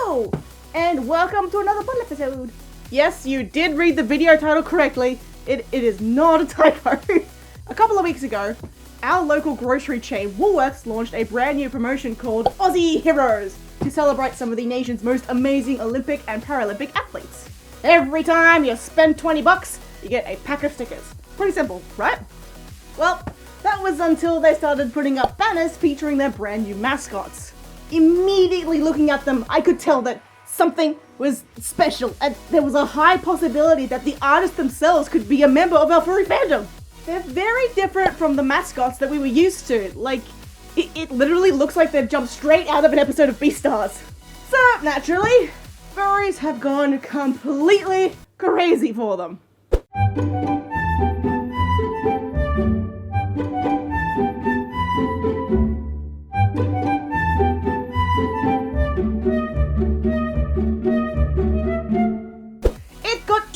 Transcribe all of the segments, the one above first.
Hello, and welcome to another fun episode. Yes, you did read the video title correctly. It is not a typo. A couple of weeks ago, our local grocery chain Woolworths launched a brand new promotion called Aussie Heroes to celebrate some of the nation's most amazing Olympic and Paralympic athletes. Every time you spend 20 bucks, you get a pack of stickers. Pretty simple, right? Well, that was until they started putting up banners featuring their brand new mascots. Immediately looking at them, I could tell that something was special, and there was a high possibility that the artists themselves could be a member of our furry fandom. They're very different from the mascots that we were used to. Like, it literally looks like they've jumped straight out of an episode of Vista. So, naturally, furries have gone completely crazy for them.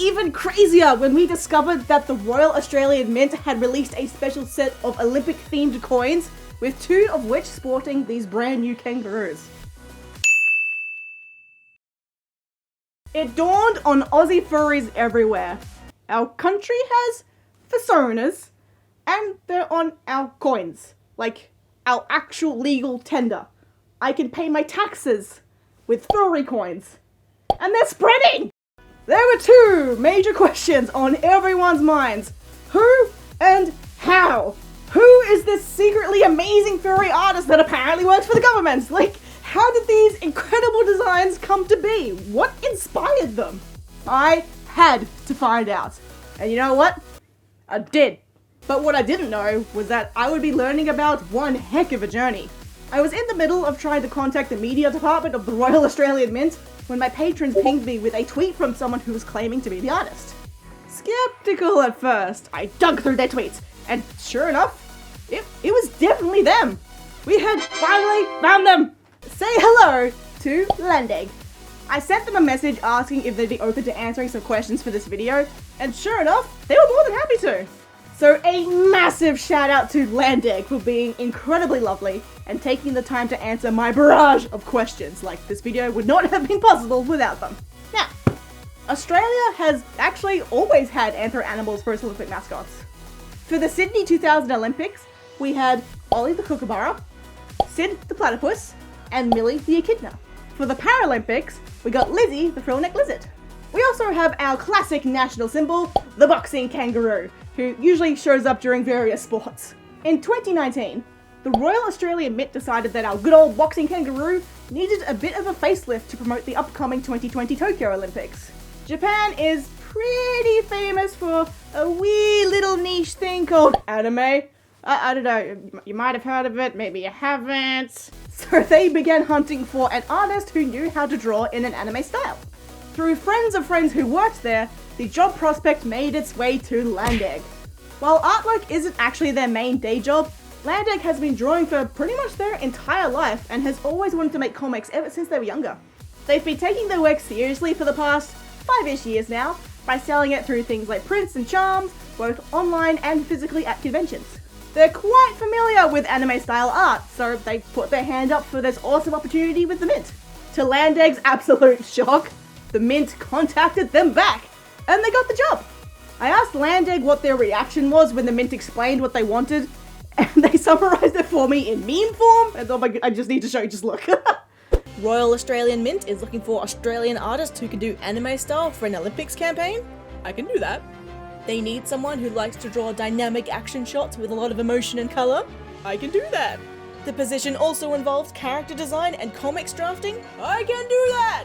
Even crazier when we discovered that the Royal Australian Mint had released a special set of Olympic themed coins, with 2 of which sporting these brand new kangaroos. It dawned on Aussie furries everywhere. Our country has personas, and they're on our coins, like our actual legal tender. I can pay my taxes with furry coins, and they're spreading! There were 2 major questions on everyone's minds. Who and how? Who is this secretly amazing furry artist that apparently works for the government? Like, how did these incredible designs come to be? What inspired them? I had to find out. And you know what? I did. But what I didn't know was that I would be learning about one heck of a journey. I was in the middle of trying to contact the media department of the Royal Australian Mint when my patrons pinged me with a tweet from someone who was claiming to be the artist. Skeptical at first, I dug through their tweets, and sure enough, it was definitely them. We had finally found them. Say hello to Landeg. I sent them a message asking if they'd be open to answering some questions for this video, and sure enough, they were more than happy to. So a massive shout out to Landeg for being incredibly lovely and taking the time to answer my barrage of questions. Like, this video would not have been possible without them. Now, Australia has actually always had anthro animals for its Olympic mascots. For the Sydney 2000 Olympics, we had Ollie the kookaburra, Sid the platypus, and Millie the echidna. For the Paralympics, we got Lizzie the frillneck lizard. We also have our classic national symbol, the boxing kangaroo, who usually shows up during various sports. In 2019, the Royal Australian Mint decided that our good old boxing kangaroo needed a bit of a facelift to promote the upcoming 2020 Tokyo Olympics. Japan is pretty famous for a wee little niche thing called anime. I don't know, you might have heard of it, maybe you haven't. So they began hunting for an artist who knew how to draw in an anime style. Through friends of friends who worked there, the job prospect made its way to Landeg. While artwork isn't actually their main day job, Landeg has been drawing for pretty much their entire life and has always wanted to make comics ever since they were younger. They've been taking their work seriously for the past 5-ish years now by selling it through things like prints and charms, both online and physically at conventions. They're quite familiar with anime style art, so they put their hand up for this awesome opportunity with the Mint. To Landeg's absolute shock, the Mint contacted them back, and they got the job. I asked Landeg what their reaction was when the Mint explained what they wanted, and they summarized it for me in meme form, and oh my god, I just need to show you, just look. Royal Australian Mint is looking for Australian artists who can do anime style for an Olympics campaign. I can do that. They need someone who likes to draw dynamic action shots with a lot of emotion and colour. I can do that. The position also involves character design and comics drafting. I can do that!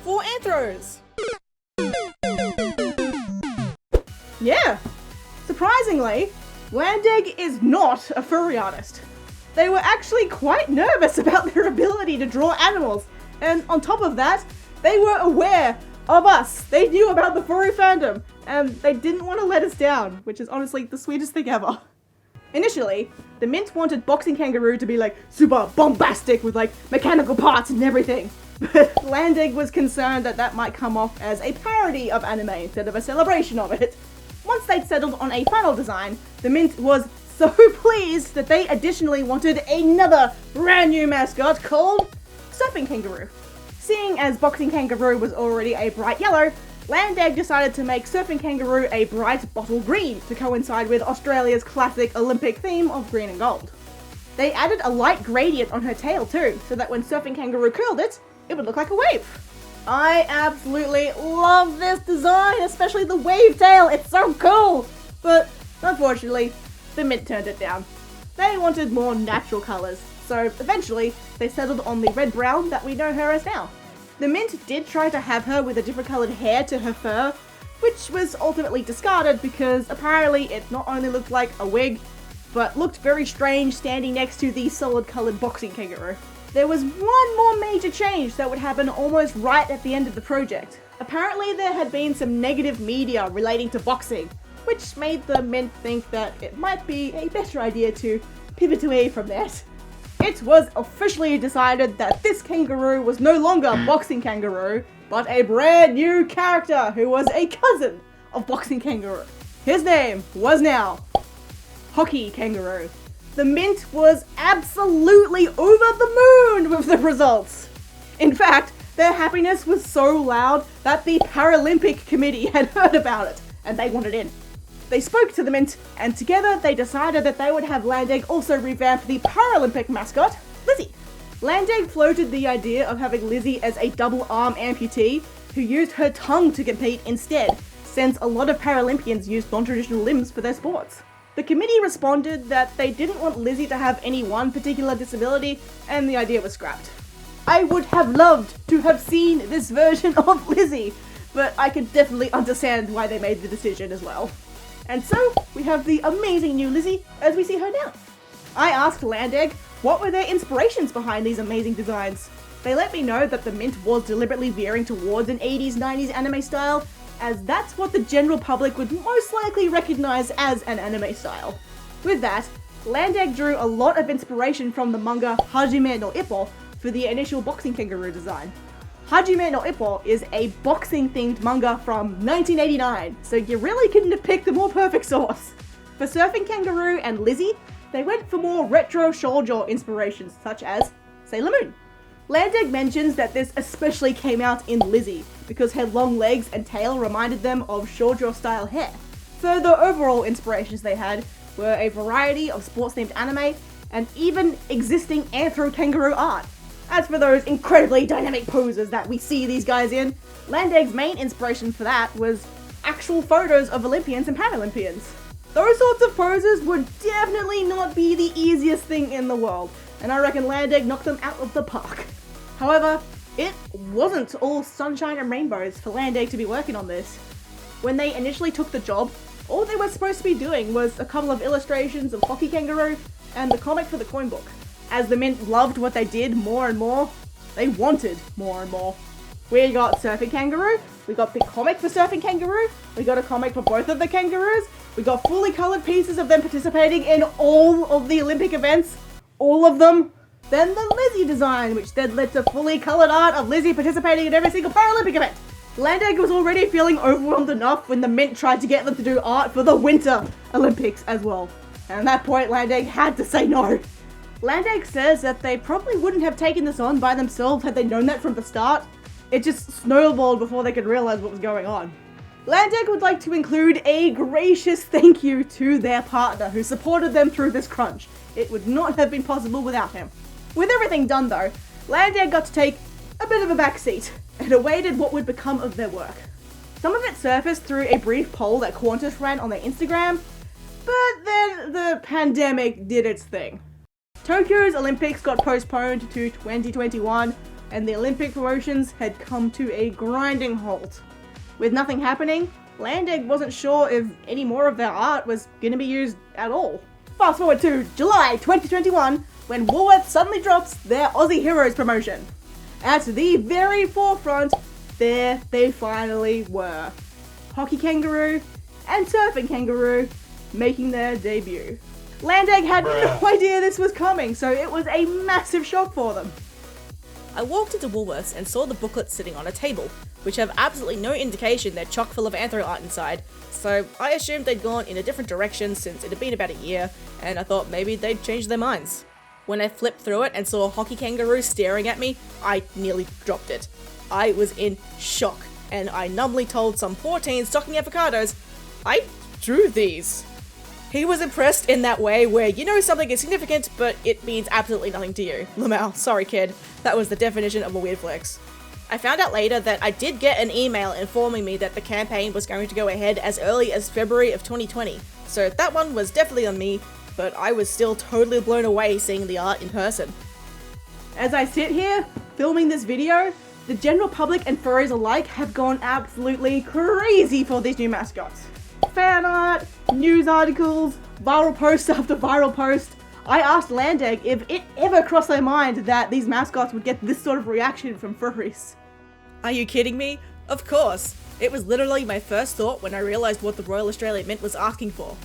For anthros. Yeah, surprisingly, Landeg is not a furry artist. They were actually quite nervous about their ability to draw animals, and on top of that, they were aware of us. They knew about the furry fandom, and they didn't want to let us down, which is honestly the sweetest thing ever. Initially, the Mint wanted Boxing Kangaroo to be like super bombastic with like mechanical parts and everything, but Landeg was concerned that that might come off as a parody of anime instead of a celebration of it. Once they'd settled on a final design, the Mint was so pleased that they additionally wanted another brand new mascot called Surfing Kangaroo. seeing as Boxing Kangaroo was already a bright yellow, Landeg decided to make Surfing Kangaroo a bright bottle green to coincide with Australia's classic Olympic theme of green and gold. They added a light gradient on her tail too, so that when Surfing Kangaroo curled it, it would look like a wave. I absolutely love this design, especially the wave tail, it's so cool! But unfortunately, the Mint turned it down. They wanted more natural colours, so eventually they settled on the red-brown that we know her as now. The Mint did try to have her with a different coloured hair to her fur, which was ultimately discarded because apparently it not only looked like a wig, but looked very strange standing next to the solid coloured Boxing Kangaroo. There was one more major change that would happen almost right at the end of the project. Apparently there had been some negative media relating to boxing, which made the Mint think that it might be a better idea to pivot away from that. It was officially decided that this kangaroo was no longer Boxing Kangaroo, but a brand new character who was a cousin of Boxing Kangaroo. His name was now Hockey Kangaroo. The Mint was absolutely over the moon with the results. In fact, their happiness was so loud that the Paralympic Committee had heard about it, and they wanted in. They spoke to the Mint, and together they decided that they would have Landeg also revamp the Paralympic mascot, Lizzie. Landeg floated the idea of having Lizzie as a double-arm amputee who used her tongue to compete instead, since a lot of Paralympians used non-traditional limbs for their sports. The committee responded that they didn't want Lizzie to have any one particular disability, and the idea was scrapped. I would have loved to have seen this version of Lizzie, but I can definitely understand why they made the decision as well. And so, we have the amazing new Lizzie as we see her now. I asked Landeg what were their inspirations behind these amazing designs. They let me know that the Mint was deliberately veering towards an 80s, 90s anime style, as that's what the general public would most likely recognize as an anime style. With that, Landeg drew a lot of inspiration from the manga Hajime no Ippo for the initial Boxing Kangaroo design. Hajime no Ippo is a boxing-themed manga from 1989, so you really couldn't have picked a more perfect source. For Surfing Kangaroo and Lizzie, they went for more retro shoujo inspirations, such as Sailor Moon. Landeg mentions that this especially came out in Lizzie, because her long legs and tail reminded them of shoujo-style hair. So the overall inspirations they had were a variety of sports-themed anime, and even existing anthro kangaroo art. As for those incredibly dynamic poses that we see these guys in, Landeg's main inspiration for that was actual photos of Olympians and Paralympians. Those sorts of poses would definitely not be the easiest thing in the world, and I reckon Landeg knocked them out of the park. However, it wasn't all sunshine and rainbows for Landeg to be working on this. When they initially took the job, all they were supposed to be doing was a couple of illustrations of Hockey Kangaroo and the comic for the coin book. As the Mint loved what they did more and more, they wanted more and more. We got Surfing Kangaroo, we got the comic for Surfing Kangaroo, we got a comic for both of the kangaroos, we got fully coloured pieces of them participating in all of the Olympic events, all of them. Then the Lizzie design, which then led to fully coloured art of Lizzie participating in every single Paralympic event. Landeg was already feeling overwhelmed enough when the Mint tried to get them to do art for the Winter Olympics as well. And at that point, Landeg had to say no. Landeg says that they probably wouldn't have taken this on by themselves had they known that from the start. It just snowballed before they could realise what was going on. Landeg would like to include a gracious thank you to their partner who supported them through this crunch. It would not have been possible without him. With everything done though, Landeg got to take a bit of a backseat and awaited what would become of their work. Some of it surfaced through a brief poll that Qantas ran on their Instagram, but then the pandemic did its thing. Tokyo's Olympics got postponed to 2021, and the Olympic promotions had come to a grinding halt. With nothing happening, Landeg wasn't sure if any more of their art was going to be used at all. Fast forward to July 2021, when Woolworths suddenly drops their Aussie Heroes promotion. At the very forefront, there they finally were. Hockey Kangaroo and Surfing Kangaroo making their debut. Landeg had no idea this was coming, so it was a massive shock for them. I walked into Woolworths and saw the booklets sitting on a table, which have absolutely no indication they're chock full of anthro art inside, so I assumed they'd gone in a different direction since it had been about a year, and I thought maybe they'd changed their minds. When I flipped through it and saw a hockey kangaroo staring at me, I nearly dropped it. I was in shock, and I numbly told some poor teen stocking avocados, I drew these. He was impressed in that way where you know something is significant, but it means absolutely nothing to you. Lamau, sorry kid, that was the definition of a weird flex. I found out later that I did get an email informing me that the campaign was going to go ahead as early as February of 2020, so that one was definitely on me, but I was still totally blown away seeing the art in person. As I sit here, filming this video, the general public and furries alike have gone absolutely crazy for these new mascots. Fan art, news articles, viral post after viral post. I asked Landeg if it ever crossed their mind that these mascots would get this sort of reaction from furries. Are you kidding me? Of course! It was literally my first thought when I realised what the Royal Australian Mint was asking for.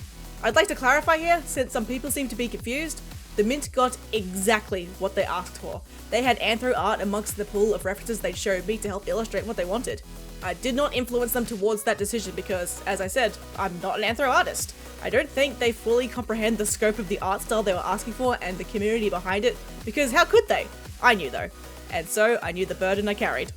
I'd like to clarify here, since some people seem to be confused, the Mint got exactly what they asked for. They had anthro art amongst the pool of references they showed me to help illustrate what they wanted. I did not influence them towards that decision because, as I said, I'm not an anthro artist. I don't think they fully comprehend the scope of the art style they were asking for and the community behind it, because how could they? I knew though, and so I knew the burden I carried.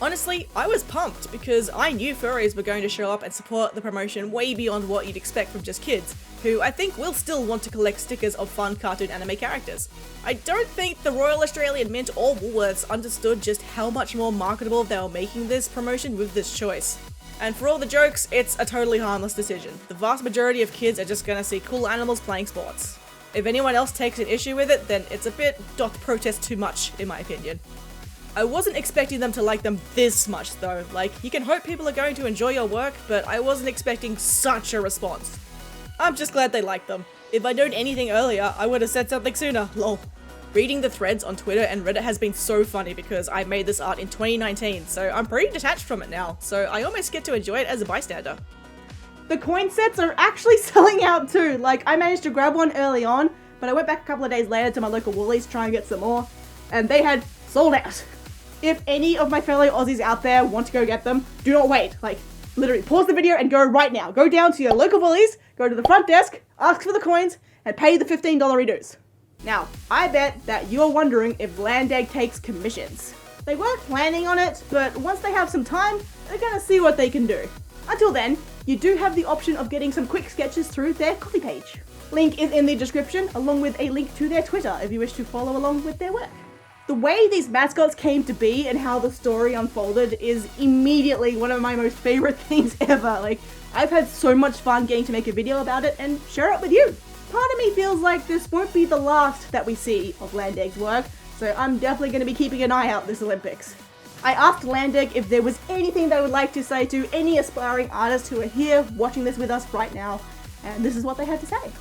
Honestly, I was pumped because I knew furries were going to show up and support the promotion way beyond what you'd expect from just kids, who I think will still want to collect stickers of fun cartoon anime characters. I don't think the Royal Australian Mint or Woolworths understood just how much more marketable they were making this promotion with this choice. And for all the jokes, it's a totally harmless decision. The vast majority of kids are just gonna see cool animals playing sports. If anyone else takes an issue with it, then it's a bit protest too much, in my opinion. I wasn't expecting them to like them this much though, like, you can hope people are going to enjoy your work, but I wasn't expecting such a response. I'm just glad they liked them. If I'd known anything earlier, I would have said something sooner, lol. Reading the threads on Twitter and Reddit has been so funny because I made this art in 2019, so I'm pretty detached from it now, so I almost get to enjoy it as a bystander. The coin sets are actually selling out too. Like, I managed to grab one early on, but I went back a couple of days later to my local Woolies to try and get some more, and they had sold out. If any of my fellow Aussies out there want to go get them, do not wait. Like, literally, pause the video and go right now. Go down to your local Woolies, go to the front desk, ask for the coins, and pay the $15 dues. Now, I bet that you're wondering if Landeg takes commissions. They weren't planning on it, but once they have some time, they're gonna see what they can do. Until then, you do have the option of getting some quick sketches through their Ko-fi page. Link is in the description, along with a link to their Twitter if you wish to follow along with their work. The way these mascots came to be and how the story unfolded is immediately one of my most favorite things ever. Like, I've had so much fun getting to make a video about it and share it with you. Part of me feels like this won't be the last that we see of Landeg's work, so I'm definitely going to be keeping an eye out this Olympics. I asked Landeg if there was anything they would like to say to any aspiring artists who are here watching this with us right now, and this is what they had to say.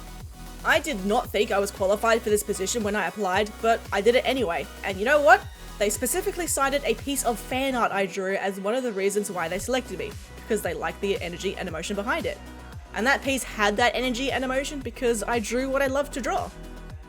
I did not think I was qualified for this position when I applied, but I did it anyway. And you know what? They specifically cited a piece of fan art I drew as one of the reasons why they selected me, because they liked the energy and emotion behind it. And that piece had that energy and emotion because I drew what I love to draw.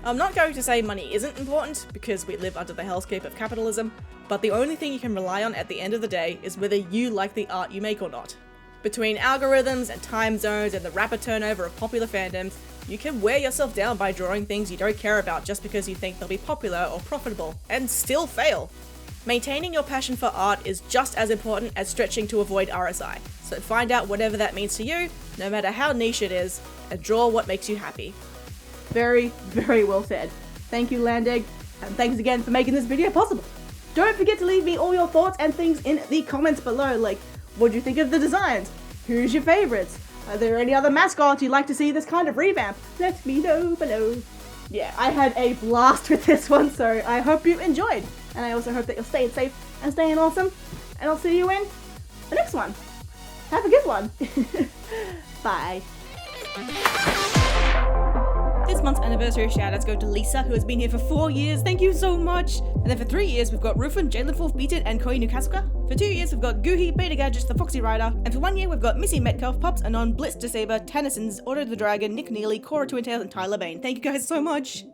I'm not going to say money isn't important, because we live under the hellscape of capitalism, but the only thing you can rely on at the end of the day is whether you like the art you make or not. Between algorithms and time zones and the rapid turnover of popular fandoms, you can wear yourself down by drawing things you don't care about just because you think they'll be popular or profitable, and still fail. Maintaining your passion for art is just as important as stretching to avoid RSI, so find out whatever that means to you, no matter how niche it is, and draw what makes you happy. Very, very well said. Thank you, Landeg, and thanks again for making this video possible. Don't forget to leave me all your thoughts and things in the comments below, like, what do you think of the designs? Who's your favorites? Are there any other mascots you'd like to see this kind of revamp? Let me know below. Yeah, I had a blast with this one, so I hope you enjoyed. And I also hope that you're staying safe and staying awesome. And I'll see you in the next one. Have a good one. Bye. This month's anniversary shoutouts go to Lisa, who has been here for 4 years. Thank you so much. And then for 3 years, we've got Rufin, Jalen Forth, Beaton, and Koi Nukasuka. For 2 years, we've got Guhi, Beta Gadgets, the Foxy Rider. And for 1 year, we've got Missy Metcalf, Pups, Anon, Blitz, DeSaber, Tannissons, Otto the Dragon, Nick Neely, Cora Twintails, and Tyler Bain. Thank you guys so much.